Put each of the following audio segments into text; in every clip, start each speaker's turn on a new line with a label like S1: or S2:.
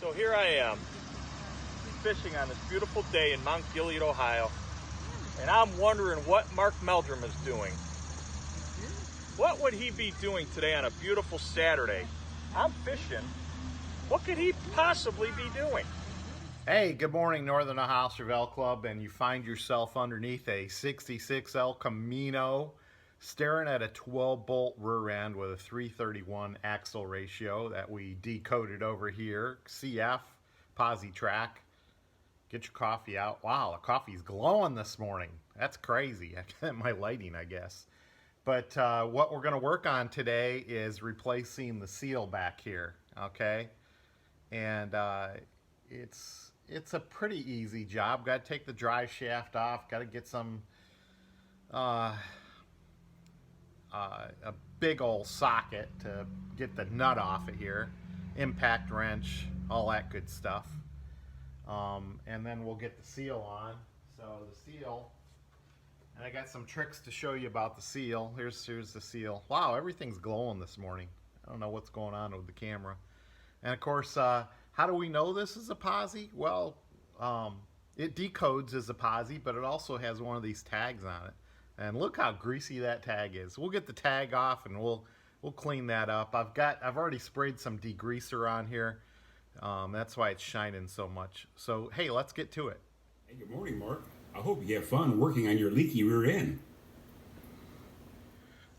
S1: So here I am, fishing on this beautiful day in Mount Gilead, Ohio, and I'm wondering what Mark Meldrum is doing. What would he be doing today on a beautiful Saturday? I'm fishing. What could he possibly be doing? Hey, good morning, Northern Ohio Survival Club, and you find yourself underneath a 66L Camino, staring at a 12-bolt rear end with a 331 axle ratio that we decoded over here, CF, Posi track. Get your coffee out. Wow, the coffee's glowing this morning. That's crazy. My lighting, I guess. But what we're going to work on today is replacing the seal back here, okay? And it's a pretty easy job. Got to take the drive shaft off. Got to get some a big old socket to get the nut off of here, impact wrench, all that good stuff. And then we'll get the seal on. So the seal, and I got some tricks to show you about the seal. Here's the seal. Wow, everything's glowing this morning. I don't know what's going on with the camera. And of course, how do we know this is a Posi? Well, it decodes as a Posi, but it also has one of these tags on it. And look how greasy that tag is. We'll get the tag off and we'll clean that up. I've already sprayed some degreaser on here. That's why it's shining so much. So hey, let's get to it.
S2: Hey, good morning, Mark. I hope you have fun working on your leaky rear end.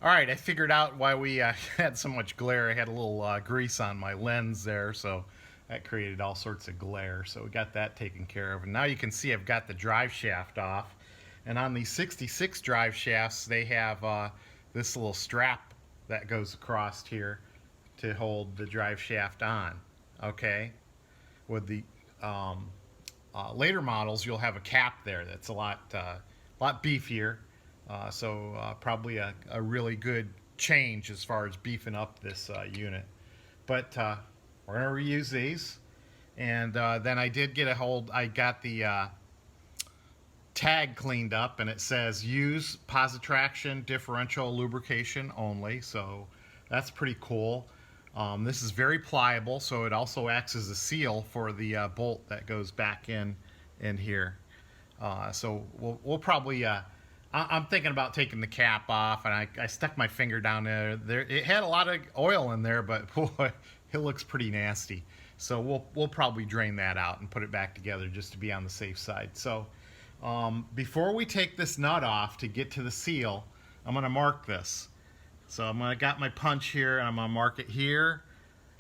S1: All right, I figured out why we had so much glare. I had a little grease on my lens there, so that created all sorts of glare. So we got that taken care of. And now you can see I've got the drive shaft off. And on these 66 drive shafts, they have this little strap that goes across here to hold the drive shaft on. Okay, with the later models, you'll have a cap there that's a lot beefier. So probably a really good change as far as beefing up this unit. But we're going to reuse these. And then I did get I got the tag cleaned up, and it says use Positraction differential lubrication only. So that's pretty cool. This is very pliable, so it also acts as a seal for the bolt that goes back in here. So we'll probably I'm thinking about taking the cap off, and I stuck my finger down there. It had a lot of oil in there, but boy, it looks pretty nasty. So we'll probably drain that out and put it back together just to be on the safe side. So before we take this nut off to get to the seal, I'm going to mark this. So I got my punch here, and I'm going to mark it here,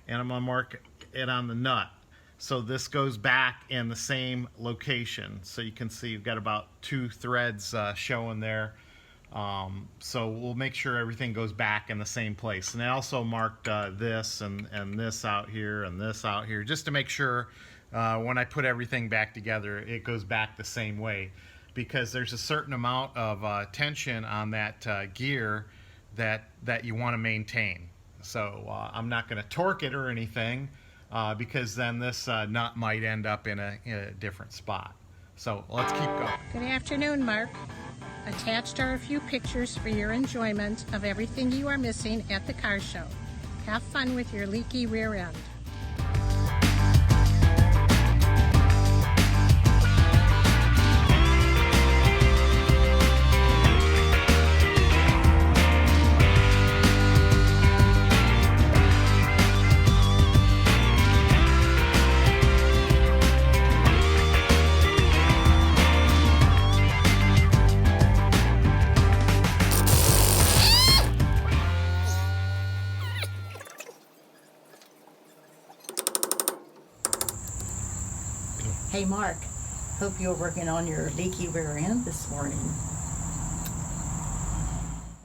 S1: and I'm going to mark it on the nut. So this goes back in the same location. So you can see you've got about 2 threads showing there. So we'll make sure everything goes back in the same place. And I also marked this and this out here and this out here, just to make sure when I put everything back together, it goes back the same way. Because there's a certain amount of tension on that gear that you want to maintain. So I'm not going to torque it or anything, because then this nut might end up in a different spot. So let's keep going.
S3: Good afternoon, Mark. Attached are a few pictures for your enjoyment of everything you are missing at the car show. Have fun with your leaky rear end.
S4: Hey Mark, hope you're working on your leaky rear end this morning.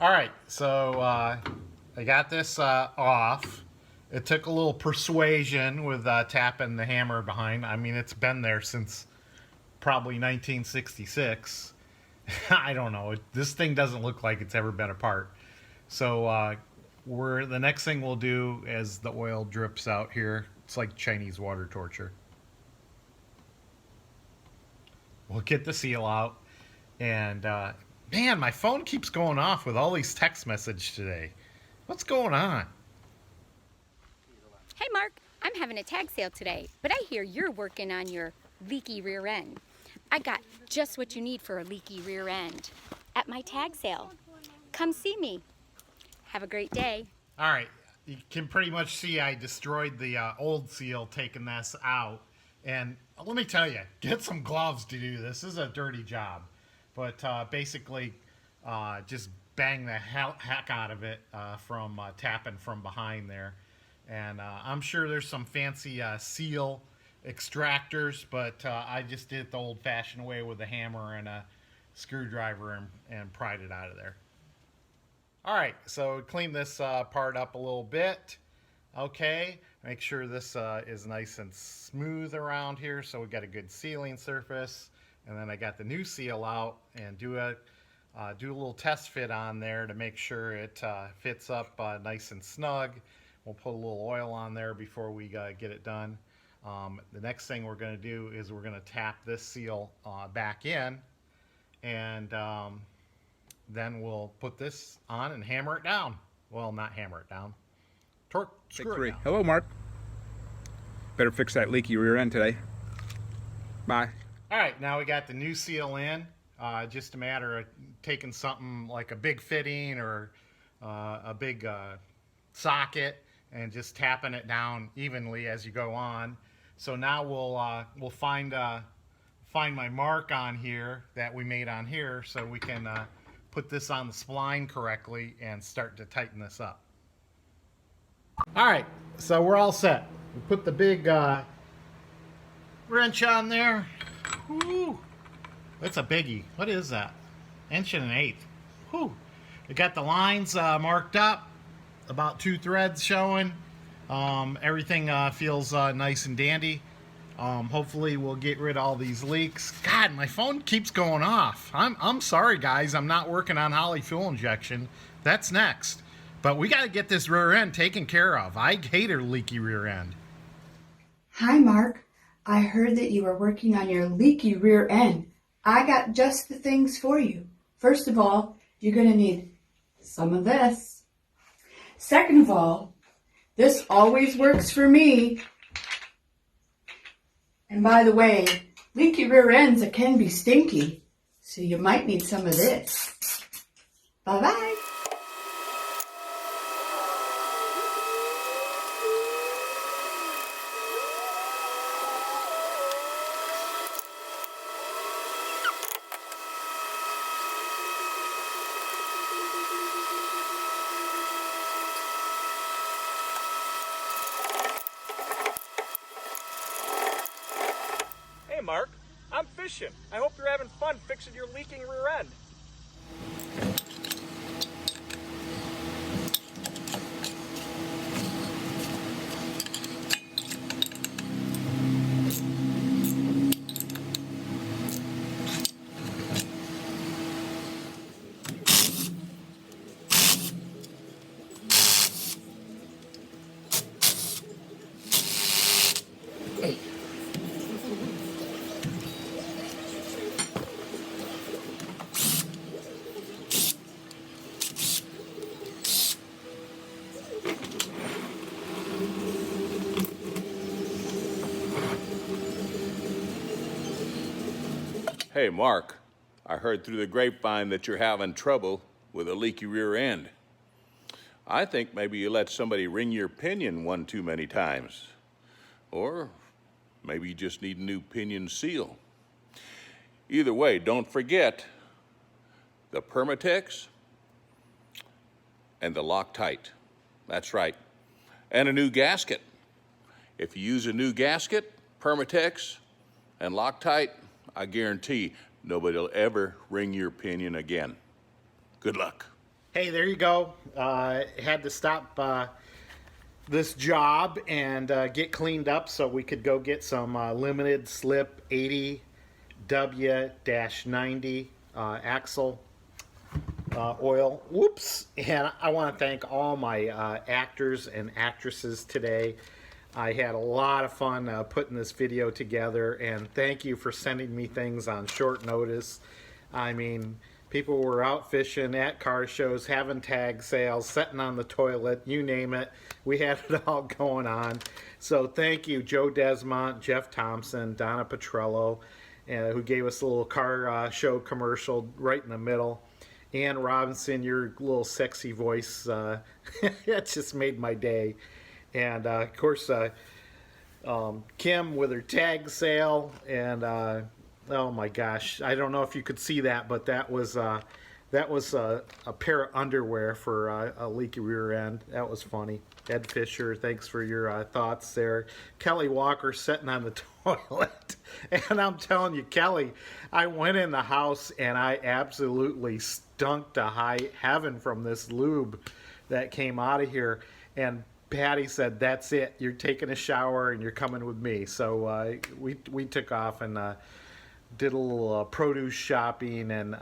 S1: All right, so I got this off. It took a little persuasion with tapping the hammer behind. I mean, it's been there since probably 1966. I don't know. This thing doesn't look like it's ever been apart. So the next thing we'll do as the oil drips out here, it's like Chinese water torture. We'll get the seal out, and man, my phone keeps going off with all these text messages today. What's going on?
S5: Hey Mark, I'm having a tag sale today, but I hear you're working on your leaky rear end. I got just what you need for a leaky rear end at my tag sale. Come see me. Have a great day.
S1: All right, you can pretty much see I destroyed the old seal taking this out. And let me tell you, get some gloves to do this. This is a dirty job. But basically, just bang the heck out of it from tapping from behind there. And I'm sure there's some fancy seal extractors, but I just did it the old-fashioned way with a hammer and a screwdriver and pried it out of there. All right, so clean this part up a little bit. Okay, make sure this is nice and smooth around here so we got a good sealing surface. And then I got the new seal out and do a little test fit on there to make sure it fits up nice and snug. We'll put a little oil on there before we get it done. The next thing we're going to do is we're going to tap this seal back in, and then we'll put this on and hammer it down. Well, not hammer it down. Torque, screw it down.
S6: Hello, Mark. Better fix that leaky rear end today. Bye.
S1: All right, now we got the new seal in. Just a matter of taking something like a big fitting or a big socket and just tapping it down evenly as you go on. So now we'll find my mark on here that we made on here, so we can put this on the spline correctly and start to tighten this up. All right, so we're all set. We put the big wrench on there. Woo! That's a biggie. What is that? 1.1 inch. Whew. We got the lines marked up. About 2 threads showing. Everything feels nice and dandy. Hopefully we'll get rid of all these leaks. God, my phone keeps going off. I'm sorry, guys. I'm not working on Holly fuel injection. That's next. But we got to get this rear end taken care of. I hate a leaky rear end.
S7: Hi, Mark. I heard that you were working on your leaky rear end. I got just the things for you. First of all, you're going to need some of this. Second of all, this always works for me. And by the way, leaky rear ends can be stinky, so you might need some of this. Bye-bye.
S8: Hey Mark, I'm fishing. I hope you're having fun fixing your leaking rear end.
S9: Hey, Mark, I heard through the grapevine that you're having trouble with a leaky rear end. I think maybe you let somebody ring your pinion one too many times. Or maybe you just need a new pinion seal. Either way, don't forget the Permatex and the Loctite. That's right. And a new gasket. If you use a new gasket, Permatex, and Loctite, I guarantee nobody will ever ring your pinion again. Good luck.
S1: Hey, there you go. Had to stop this job and get cleaned up so we could go get some limited slip 80W-90 axle oil. Whoops. And I want to thank all my actors and actresses today. I had a lot of fun putting this video together, and thank you for sending me things on short notice. I mean, People were out fishing at car shows, having tag sales, sitting on the toilet, you name it. We had it all going on. So thank you, Joe Desmont, Jeff Thompson, Donna Petrello, who gave us a little car show commercial right in the middle. Ann Robinson, your little sexy voice, it just made my day. And of course, Kim with her tag sale, and oh my gosh, I don't know if you could see that, but that was a pair of underwear for a leaky rear end. That was funny. Ed Fisher, thanks for your thoughts there. Kelly Walker sitting on the toilet, and I'm telling you, Kelly, I went in the house and I absolutely stunk to high heaven from this lube that came out of here. And Patty said, "That's it. You're taking a shower and you're coming with me." So we took off and did a little produce shopping and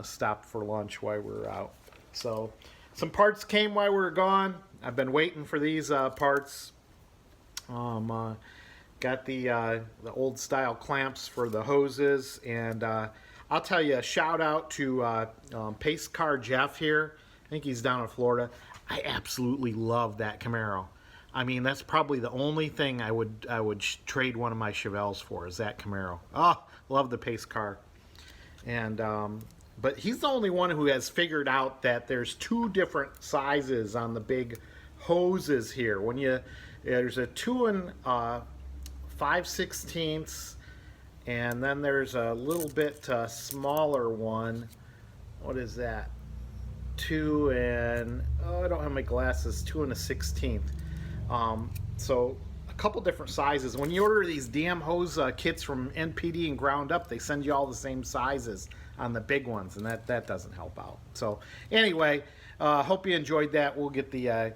S1: stopped for lunch while we were out. So some parts came while we were gone. I've been waiting for these parts. Got the old style clamps for the hoses, and I'll tell you, a shout out to Pace Car Jeff here. I think he's down in Florida. I absolutely love that Camaro. I mean, that's probably the only thing I would trade one of my Chevelles for, is that Camaro. Oh, love the Pace car. And but he's the only one who has figured out that there's two different sizes on the big hoses here. When there's a 2 5/16, and then there's a little bit smaller one. What is that? 2 and I don't have my glasses. 2 1/16. So a couple different sizes. When you order these damn hose kits from NPD and Ground Up, they send you all the same sizes on the big ones, and that doesn't help out. So anyway, hope you enjoyed that. We'll get the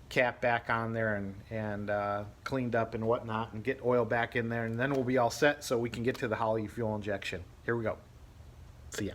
S1: cap back on there and cleaned up and whatnot, and get oil back in there, and then we'll be all set so we can get to the Holley fuel injection. Here we go. See ya.